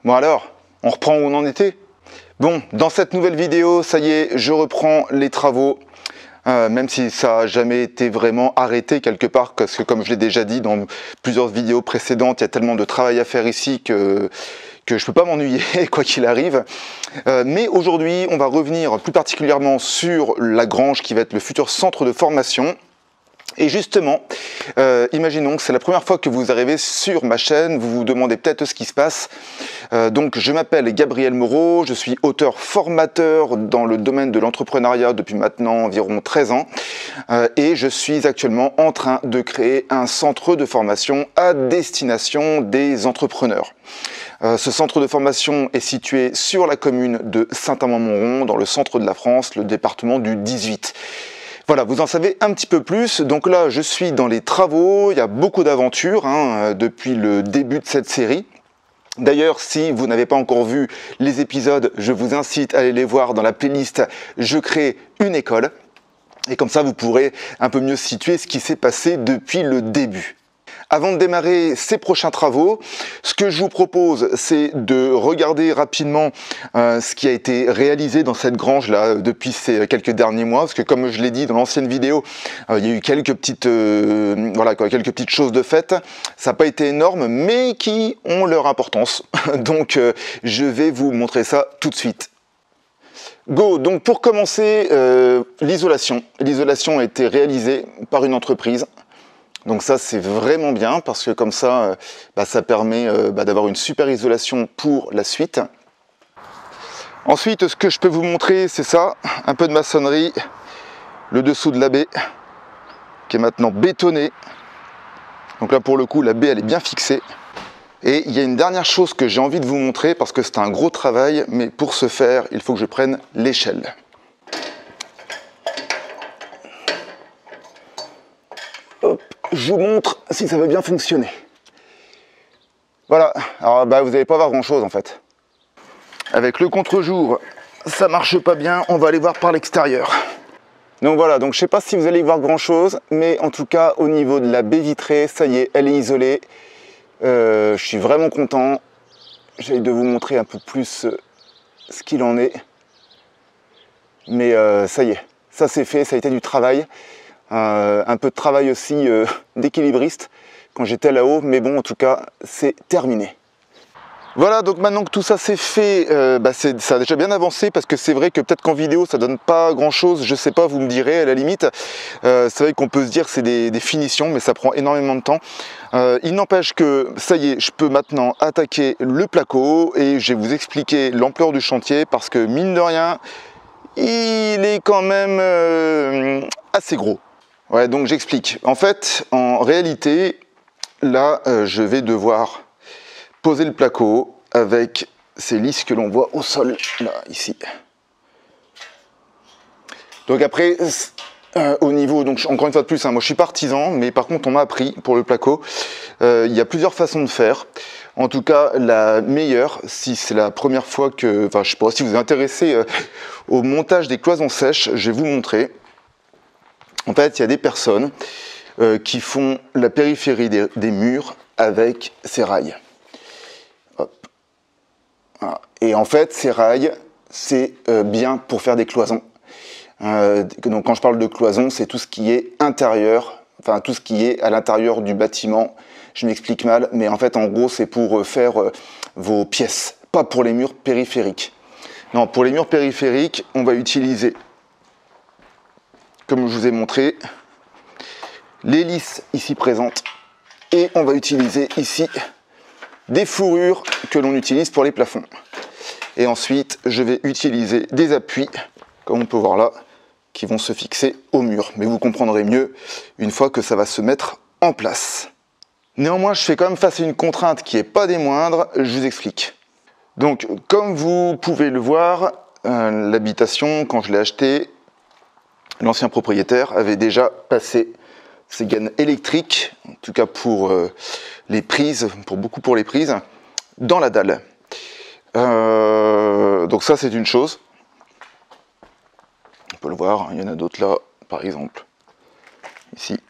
Bon alors, on reprend où on en était? Bon, dans cette nouvelle vidéo, ça y est, je reprends les travaux, même si ça n'a jamais été vraiment arrêté quelque part, parce que comme je l'ai déjà dit dans plusieurs vidéos précédentes, il y a tellement de travail à faire ici que je ne peux pas m'ennuyer, quoi qu'il arrive. Mais aujourd'hui, on va revenir plus particulièrement sur la grange qui va être le futur centre de formation. Et justement, imaginons que c'est la première fois que vous arrivez sur ma chaîne, vous vous demandez peut-être ce qui se passe. Donc je m'appelle Gabriel Moreau, je suis auteur-formateur dans le domaine de l'entrepreneuriat depuis maintenant environ 13 ans. Et je suis actuellement en train de créer un centre de formation à destination des entrepreneurs. Ce centre de formation est situé sur la commune de Saint-Amand-Montrond, dans le centre de la France, le département du 18. Voilà, vous en savez un petit peu plus. Donc là, je suis dans les travaux, il y a beaucoup d'aventures depuis le début de cette série. D'ailleurs, si vous n'avez pas encore vu les épisodes, je vous incite à aller les voir dans la playlist « Je crée une école ». Et comme ça, vous pourrez un peu mieux situer ce qui s'est passé depuis le début. Avant de démarrer ces prochains travaux, ce que je vous propose, c'est de regarder rapidement ce qui a été réalisé dans cette grange-là depuis ces quelques derniers mois, parce que comme je l'ai dit dans l'ancienne vidéo, il y a eu quelques petites choses de fait. Ça n'a pas été énorme, mais qui ont leur importance. Donc, je vais vous montrer ça tout de suite. Go! Donc, pour commencer, l'isolation. L'isolation a été réalisée par une entreprise. Donc ça c'est vraiment bien parce que comme ça, ça permet d'avoir une super isolation pour la suite. Ensuite, ce que je peux vous montrer, c'est ça, un peu de maçonnerie, le dessous de la baie qui est maintenant bétonné. Donc là pour le coup, la baie elle est bien fixée. Et il y a une dernière chose que j'ai envie de vous montrer parce que c'est un gros travail, mais pour ce faire, il faut que je prenne l'échelle. Hop, je vous montre si ça va bien fonctionner. Voilà, alors vous n'allez pas voir grand chose en fait. Avec le contre-jour, ça marche pas bien, on va aller voir par l'extérieur. Donc voilà, donc je sais pas si vous allez y voir grand chose, mais en tout cas au niveau de la baie vitrée, ça y est, elle est isolée. Je suis vraiment content. J'essaie de vous montrer un peu plus ce qu'il en est. Mais ça y est, ça c'est fait, ça a été du travail. Un peu de travail aussi d'équilibriste quand j'étais là-haut, mais bon, en tout cas, c'est terminé. Voilà, donc maintenant que tout ça c'est fait, ça a déjà bien avancé parce que c'est vrai que peut-être qu'en vidéo ça donne pas grand-chose, je sais pas, vous me direz à la limite. C'est vrai qu'on peut se dire que c'est des finitions, mais ça prend énormément de temps. Il n'empêche que ça y est, je peux maintenant attaquer le placo et je vais vous expliquer l'ampleur du chantier parce que mine de rien, il est quand même assez gros. Ouais, donc j'explique. En fait, en réalité, là, je vais devoir poser le placo avec ces lisses que l'on voit au sol, là, ici. Donc après, au niveau, donc encore une fois de plus, moi je suis pas artisan, mais par contre on m'a appris pour le placo. Il y a plusieurs façons de faire. En tout cas, la meilleure, si c'est la première fois que, je sais pas, si vous êtes intéressé au montage des cloisons sèches, je vais vous montrer. En fait, il y a des personnes qui font la périphérie des murs avec ces rails. Hop. Voilà. Et en fait, ces rails, c'est bien pour faire des cloisons. Donc quand je parle de cloison, c'est tout ce qui est intérieur, enfin tout ce qui est à l'intérieur du bâtiment. Je m'explique mal, mais en fait, en gros, c'est pour faire vos pièces, pas pour les murs périphériques. Non, pour les murs périphériques, on va utiliser, comme je vous ai montré, les lisses ici présentes et on va utiliser ici des fourrures que l'on utilise pour les plafonds. Et ensuite, je vais utiliser des appuis, comme on peut voir là, qui vont se fixer au mur. Mais vous comprendrez mieux une fois que ça va se mettre en place. Néanmoins, je fais quand même face à une contrainte qui n'est pas des moindres, je vous explique. Donc, comme vous pouvez le voir, l'habitation, quand je l'ai achetée, l'ancien propriétaire avait déjà passé ses gaines électriques, en tout cas pour les prises, pour les prises, dans la dalle. Donc ça c'est une chose. On peut le voir, il y en a d'autres là, par exemple, ici.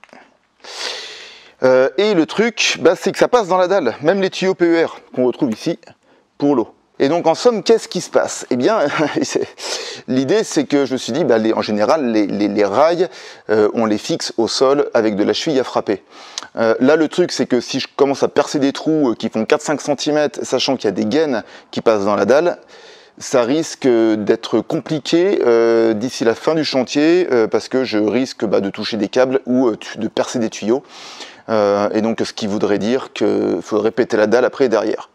Et le truc, c'est que ça passe dans la dalle. Même les tuyaux PER qu'on retrouve ici pour l'eau. Et donc en somme, qu'est-ce qui se passe? Eh bien, l'idée c'est que je me suis dit, bah, en général, les rails, on les fixe au sol avec de la cheville à frapper. Là, le truc c'est que si je commence à percer des trous qui font 4-5 cm, sachant qu'il y a des gaines qui passent dans la dalle, ça risque d'être compliqué d'ici la fin du chantier, parce que je risque de toucher des câbles ou de percer des tuyaux. Et donc ce qui voudrait dire qu'il faudrait péter la dalle après et derrière.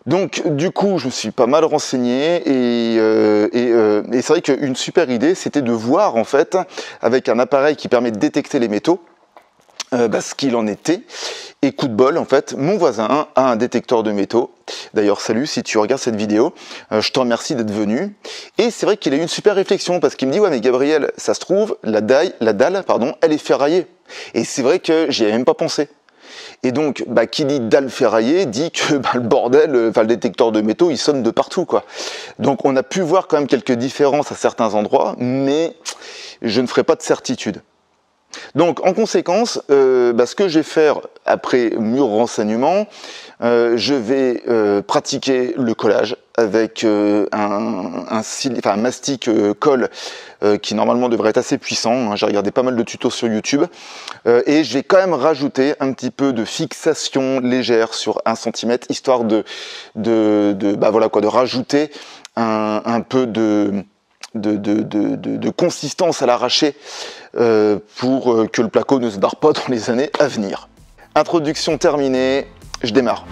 Donc du coup je me suis pas mal renseigné et c'est vrai qu'une super idée c'était de voir en fait avec un appareil qui permet de détecter les métaux ce qu'il en était. Et coup de bol en fait, mon voisin a un détecteur de métaux. D'ailleurs salut si tu regardes cette vidéo, je te remercie d'être venu. Et c'est vrai qu'il a eu une super réflexion parce qu'il me dit ouais mais Gabriel, ça se trouve la dalle elle est ferraillée. Et c'est vrai que j'y avais même pas pensé. Et donc, qui dit dalle ferraillée dit que le bordel, le détecteur de métaux, il sonne de partout, quoi. Donc, on a pu voir quand même quelques différences à certains endroits, mais je ne ferai pas de certitude. Donc, en conséquence, ce que je vais faire après mûr renseignement, je vais pratiquer le collage avec un mastic colle qui normalement devrait être assez puissant. Hein, j'ai regardé pas mal de tutos sur YouTube et je vais quand même rajouter un petit peu de fixation légère sur 1 cm histoire de rajouter un peu de consistance à l'arraché pour que le placo ne se barre pas dans les années à venir. Introduction terminée, je démarre.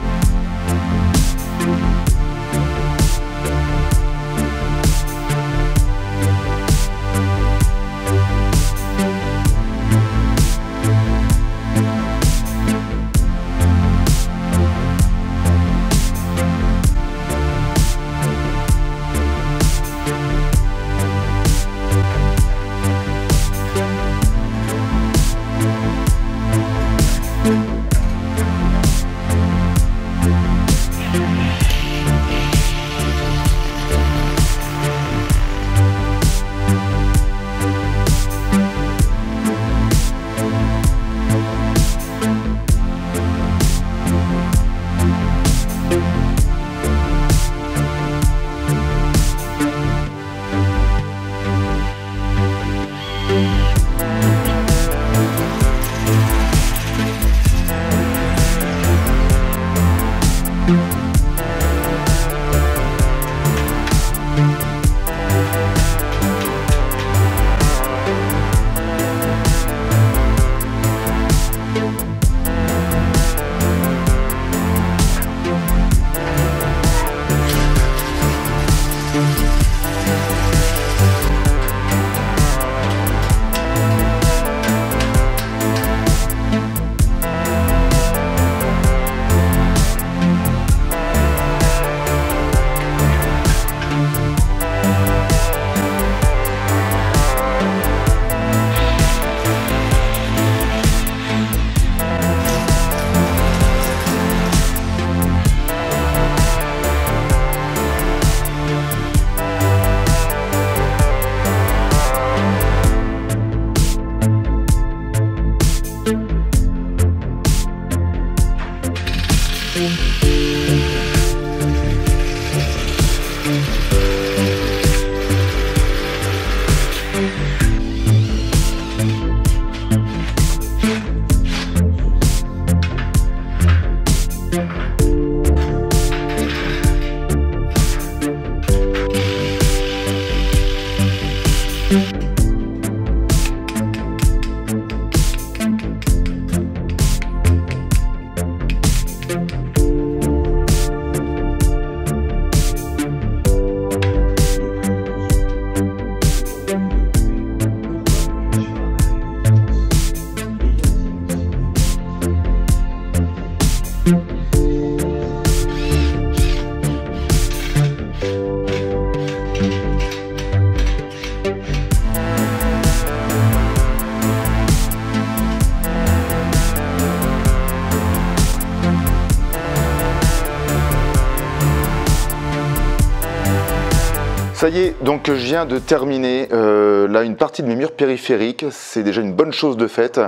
Ça y est, donc je viens de terminer là une partie de mes murs périphériques, c'est déjà une bonne chose de faite.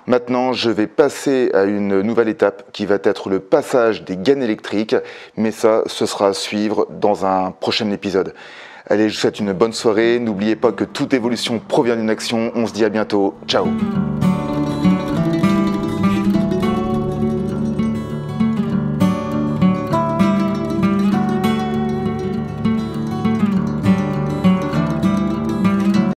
Maintenant, je vais passer à une nouvelle étape qui va être le passage des gaines électriques, mais ça, ce sera à suivre dans un prochain épisode. Allez, je vous souhaite une bonne soirée, n'oubliez pas que toute évolution provient d'une action, on se dit à bientôt, ciao.